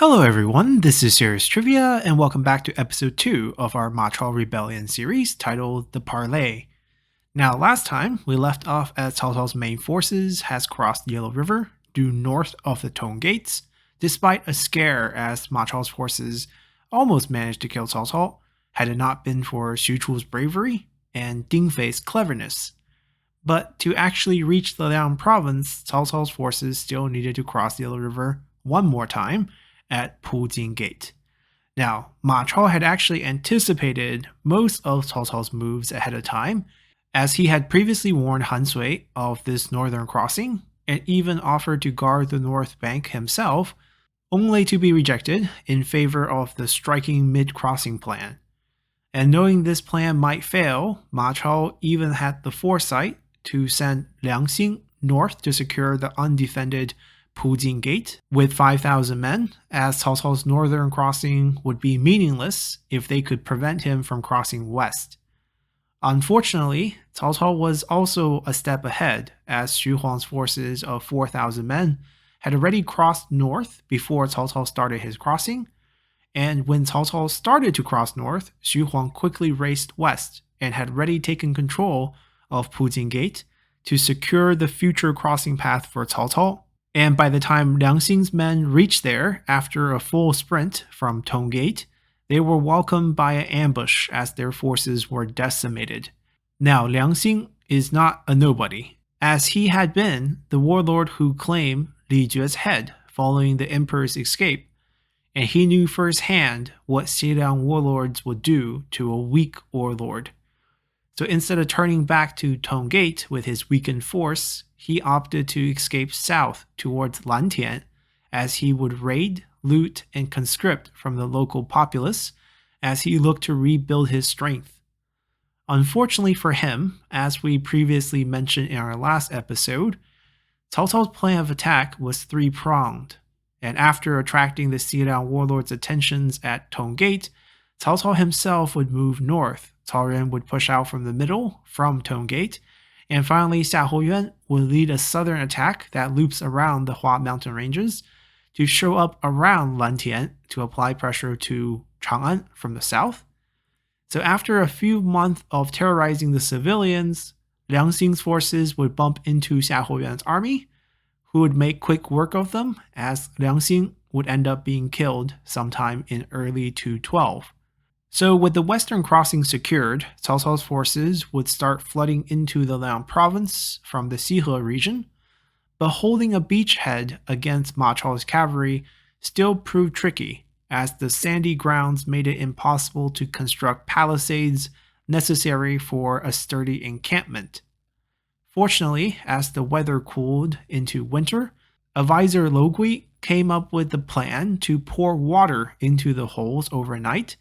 Hello everyone, this is Serious Trivia, and welcome back to episode 2 of our Ma Chao Rebellion series titled The Parlay. Now, last time, we left off as Cao Cao's main forces has crossed the Yellow River due north of the Tong Gates, despite a scare as Ma Chao's forces almost managed to kill Cao Cao, had it not been for Xu Chu's bravery and Ding Fei's cleverness. But to actually reach the Liang province, Cao Cao's forces still needed to cross the Yellow River one more time at Pujin Gate. Now, Ma Chao had actually anticipated most of Cao Cao's moves ahead of time, as he had previously warned Han Sui of this northern crossing and even offered to guard the north bank himself, only to be rejected in favor of the striking mid-crossing plan. And knowing this plan might fail, Ma Chao even had the foresight to send Liang Sing north to secure the undefended Pujin Gate with 5,000 men, as Cao Cao's northern crossing would be meaningless if they could prevent him from crossing west. Unfortunately, Cao Cao was also a step ahead, as Xu Huang's forces of 4,000 men had already crossed north before Cao Cao started his crossing, and when Cao Cao started to cross north, Xu Huang quickly raced west and had already taken control of Pujin Gate to secure the future crossing path for Cao Cao. And by the time Liang Xing's men reached there after a full sprint from Tong Gate, they were welcomed by an ambush as their forces were decimated. Now, Liang Xing is not a nobody, as he had been the warlord who claimed Li Jue's head following the emperor's escape, and he knew firsthand what Xiliang warlords would do to a weak warlord. So instead of turning back to Tong Gate with his weakened force, he opted to escape south towards Lantian, as he would raid, loot, and conscript from the local populace as he looked to rebuild his strength. Unfortunately for him, as we previously mentioned in our last episode, Cao Cao's plan of attack was three-pronged, and after attracting the Xiliang warlord's attentions at Tong Gate, Cao Cao himself would move north. Cao Ren would push out from the middle, from Tong Gate, and finally Xiahou Yuan would lead a southern attack that loops around the Hua mountain ranges to show up around Lantian to apply pressure to Chang'an from the south. So after a few months of terrorizing the civilians, Liang Xing's forces would bump into Xiahou Yuan's army, who would make quick work of them, as Liang Xing would end up being killed sometime in early 212. So with the western crossing secured, Cao Cao's forces would start flooding into the Liang province from the Sihe region, but holding a beachhead against Ma Chao's cavalry still proved tricky, as the sandy grounds made it impossible to construct palisades necessary for a sturdy encampment. Fortunately, as the weather cooled into winter, Advisor Logui came up with the plan to pour water into the holes overnight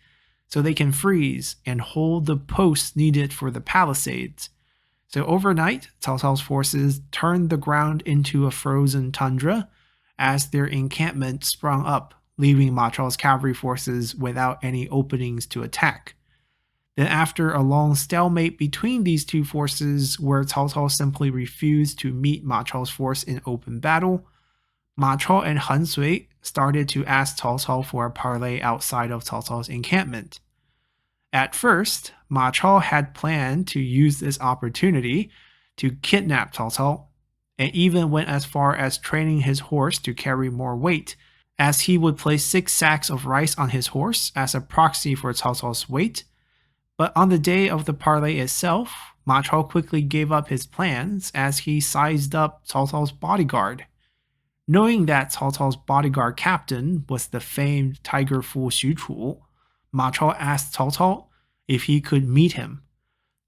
so they can freeze and hold the posts needed for the palisades. So overnight, Cao Cao's forces turned the ground into a frozen tundra as their encampment sprung up, leaving Ma Chao's cavalry forces without any openings to attack. Then after a long stalemate between these two forces where Cao Cao simply refused to meet Ma Chao's force in open battle, Ma Chao and Han Sui started to ask Cao Cao for a parley outside of Cao Cao's encampment. At first, Ma Chao had planned to use this opportunity to kidnap Cao Cao, and even went as far as training his horse to carry more weight, as he would place 6 sacks of rice on his horse as a proxy for Cao Cao's weight. But on the day of the parley itself, Ma Chao quickly gave up his plans as he sized up Cao Cao's bodyguard. Knowing that Cao Cao's bodyguard captain was the famed tiger fool Xu Chu, Ma Chao asked Cao Cao if he could meet him,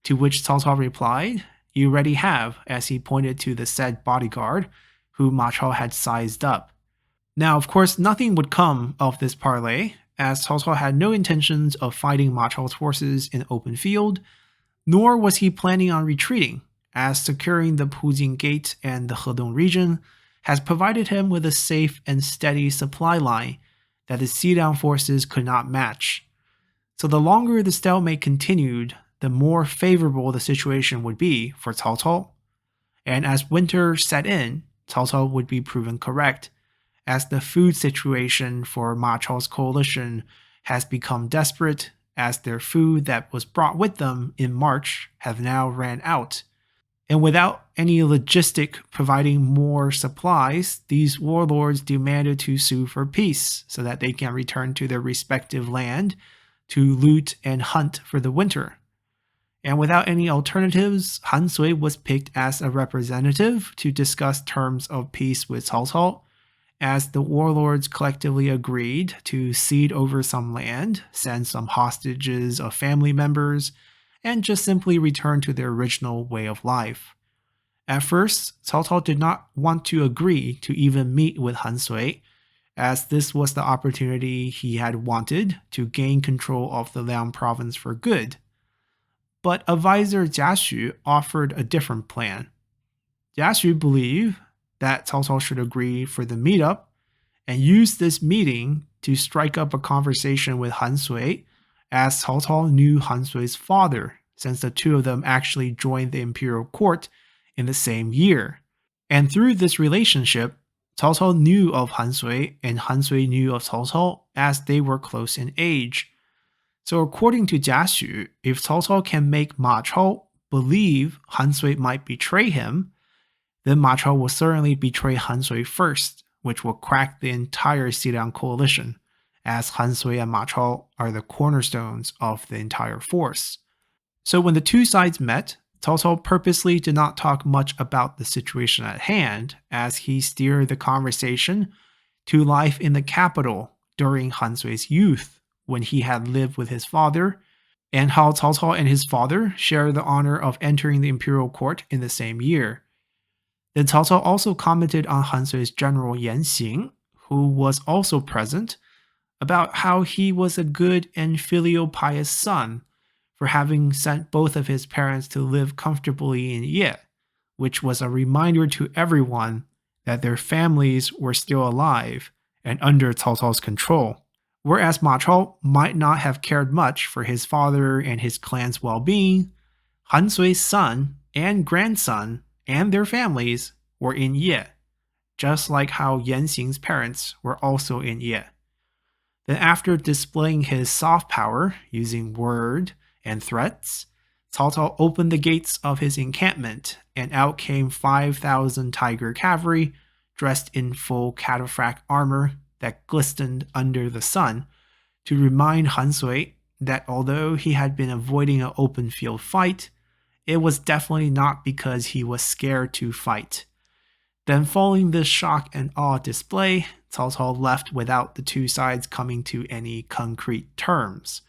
to which Cao Cao replied, "You already have," as he pointed to the said bodyguard, who Ma Chao had sized up. Now, of course, nothing would come of this parley, as Cao Cao had no intentions of fighting Ma Chao's forces in open field, nor was he planning on retreating, as securing the Pujin Gate and the Hedong region has provided him with a safe and steady supply line that the Xiliang forces could not match. So the longer the stalemate continued, the more favorable the situation would be for Cao Cao. And as winter set in, Cao Cao would be proven correct, as the food situation for Ma Chao's coalition has become desperate, as their food that was brought with them in March have now ran out. And without any logistic providing more supplies, these warlords demanded to sue for peace so that they can return to their respective land to loot and hunt for the winter. And without any alternatives, Han Sui was picked as a representative to discuss terms of peace with Cao Cao, as the warlords collectively agreed to cede over some land, send some hostages of family members, and just simply return to their original way of life. At first, Cao Cao did not want to agree to even meet with Han Sui, as this was the opportunity he had wanted to gain control of the Liang province for good. But advisor Jia Xu offered a different plan. Jia Xu believed that Cao Cao should agree for the meetup and use this meeting to strike up a conversation with Han Sui, as Cao Cao knew Han Sui's father, since the two of them actually joined the imperial court in the same year. And through this relationship, Cao Cao knew of Han Sui and Han Sui knew of Cao Cao, as they were close in age. So according to Jia Xu, if Cao Cao can make Ma Chao believe Han Sui might betray him, then Ma Chao will certainly betray Han Sui first, which will crack the entire Xiliang coalition, as Han Sui and Ma Chao are the cornerstones of the entire force. So when the two sides met, Cao Cao purposely did not talk much about the situation at hand, as he steered the conversation to life in the capital during Han Sui's youth, when he had lived with his father, and how Cao Cao and his father shared the honor of entering the imperial court in the same year. Then Cao Cao also commented on Han Sui's general Liang Sing, who was also present, about how he was a good and filial pious son for having sent both of his parents to live comfortably in Ye, which was a reminder to everyone that their families were still alive and under Cao Cao's control. Whereas Ma Chao might not have cared much for his father and his clan's well-being, Han Sui's son and grandson and their families were in Ye, just like how Liang Xing's parents were also in Ye. Then after displaying his soft power using word and threats, Cao Cao opened the gates of his encampment, and out came 5,000 tiger cavalry dressed in full cataphract armor that glistened under the sun, to remind Han Sui that although he had been avoiding an open field fight, it was definitely not because he was scared to fight. Then following this shock and awe display, Cao Cao left without the two sides coming to any concrete terms.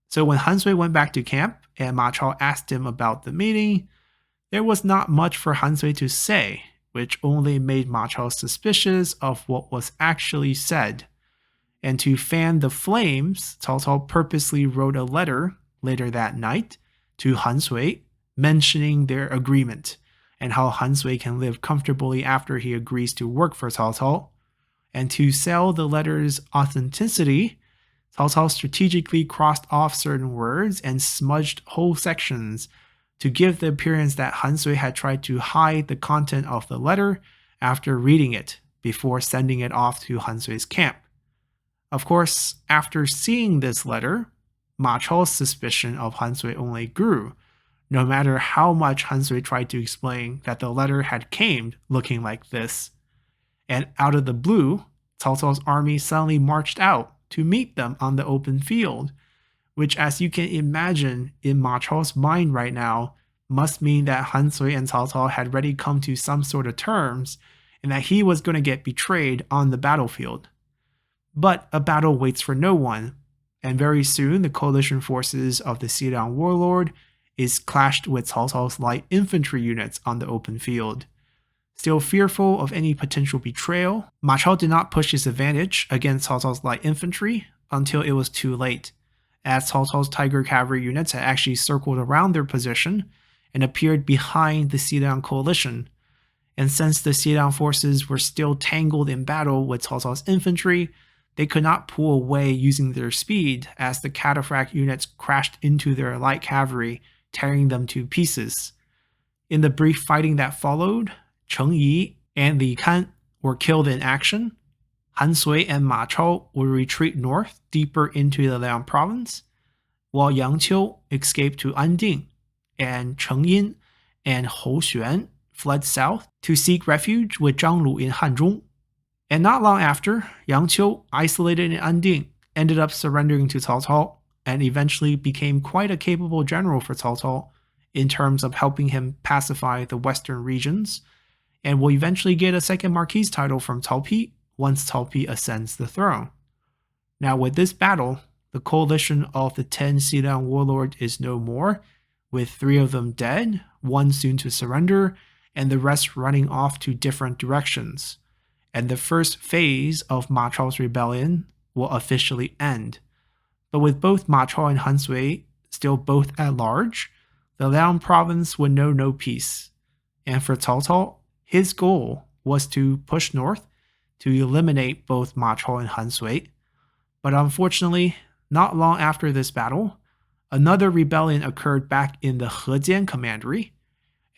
So when Han Sui went back to camp and Ma Chao asked him about the meeting, there was not much for Han Sui to say, which only made Ma Chao suspicious of what was actually said. And to fan the flames, Cao Cao purposely wrote a letter later that night to Han Sui, mentioning their agreement and how Han Sui can live comfortably after he agrees to work for Cao Cao. And to sell the letter's authenticity, Cao Cao strategically crossed off certain words and smudged whole sections to give the appearance that Han Sui had tried to hide the content of the letter after reading it before sending it off to Han Sui's camp. Of course, after seeing this letter, Ma Chao's suspicion of Han Sui only grew, no matter how much Han Sui tried to explain that the letter had came looking like this. And out of the blue, Cao Cao's army suddenly marched out to meet them on the open field, which, as you can imagine, in Ma Chao's mind right now, must mean that Han Sui and Cao Cao had already come to some sort of terms, and that he was going to get betrayed on the battlefield. But a battle waits for no one, and very soon the coalition forces of the Xiliang warlord is clashed with Cao Cao's light infantry units on the open field. Still fearful of any potential betrayal, Ma Chao did not push his advantage against Cao Cao's light infantry until it was too late, as Cao Cao's tiger cavalry units had actually circled around their position and appeared behind the Xiliang coalition. And since the Xiliang forces were still tangled in battle with Cao Cao's infantry, they could not pull away using their speed, as the cataphract units crashed into their light cavalry, tearing them to pieces. In the brief fighting that followed, Cheng Yi and Li Kan were killed in action. Han Sui and Ma Chao would retreat north deeper into the Liang province, while Yang Qiu escaped to Anding, and Cheng Yin and Hou Xuan fled south to seek refuge with Zhang Lu in Hanzhong. And not long after, Yang Qiu, isolated in Anding, ended up surrendering to Cao Cao and eventually became quite a capable general for Cao Cao in terms of helping him pacify the western regions, and will eventually get a second marquis title from Cao Pi once Cao Pi ascends the throne. Now with this battle, the coalition of the 10 Xiliang warlords is no more, with 3 of them dead, 1 soon to surrender, and the rest running off to different directions. And the first phase of Ma Chao's rebellion will officially end. But with both Ma Chao and Han Sui still both at large, the Liang province would know no peace. And for Cao Cao, his goal was to push north to eliminate both Ma Chao and Han Sui. But unfortunately, not long after this battle, another rebellion occurred back in the Hejian commandery,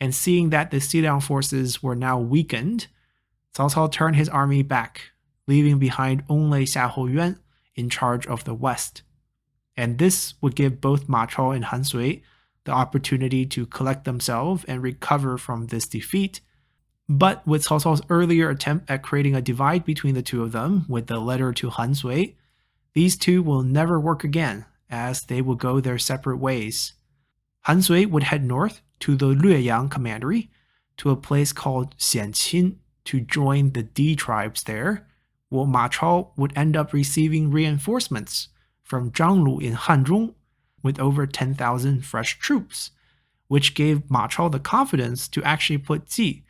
and seeing that the Xiliang forces were now weakened, Cao Cao turned his army back, leaving behind only Xiahou Yuan in charge of the west. And this would give both Ma Chao and Han Sui the opportunity to collect themselves and recover from this defeat. But with Cao Cao's earlier attempt at creating a divide between the two of them with the letter to Han Sui, these two will never work again, as they will go their separate ways. Han Sui would head north to the Liang commandery, to a place called Xianqin, to join the D tribes there, while Ma Chao would end up receiving reinforcements from Zhang Lu in Hanzhong with over 10,000 fresh troops, which gave Ma Chao the confidence to actually put Ji,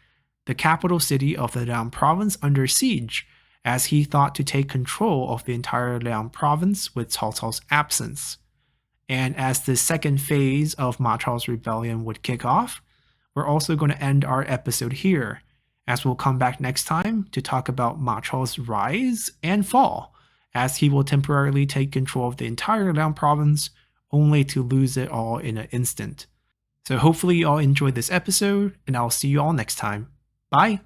the capital city of the Liang province, under siege, as he thought to take control of the entire Liang province with Cao Cao's absence. And as the second phase of Ma Chao's rebellion would kick off, we're also going to end our episode here, as we'll come back next time to talk about Ma Chao's rise and fall, as he will temporarily take control of the entire Liang province, only to lose it all in an instant. So hopefully you all enjoyed this episode, and I'll see you all next time. Bye!